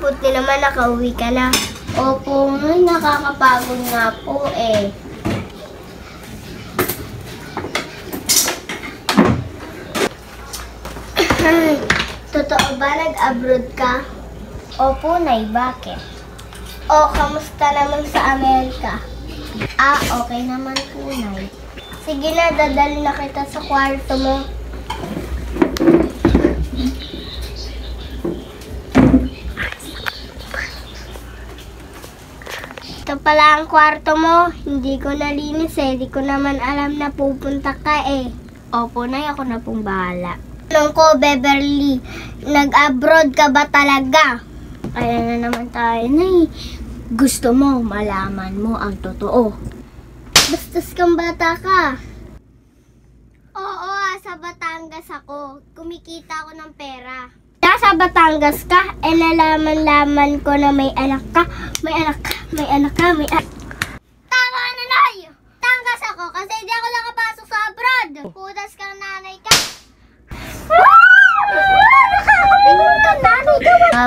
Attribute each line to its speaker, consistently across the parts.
Speaker 1: buti naman nakauwi ka na. Opo, nakakapagod nga po eh. Totoo ba nag-abroad ka? Opo, Nay, bakit? O, kamusta naman sa Amerika? Okay naman po, Nay. Sige na, dadali na kita sa kwarto mo. Ito pala ang kwarto mo. Hindi ko nalinis eh. Hindi ko naman alam na pupunta ka eh. Opo, Nay, ako na pong bahala. Tanong ko, Beverly, nag-abroad ka ba talaga? Kaya na naman tayo, Nay. Gusto mo, malaman mo ang totoo. Bastos kang bata ka. Oo, sa Batangas ako. Kumikita ako ng pera. Nasa Batangas ka, nalaman-laman ko na may anak ka. May anak ka, may anak ka, may anak. Tama na, Nay! Batangas ako kasi hindi ako nakapasok sa abroad. Pudas kang nanay ka.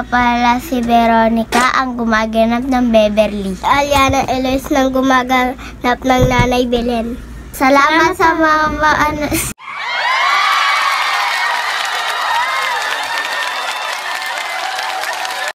Speaker 1: Pala si Veronica ang gumaganap ng Beverly. Aliana Eloise nang gumaganap ng Nanay Belen. Salamat sa mga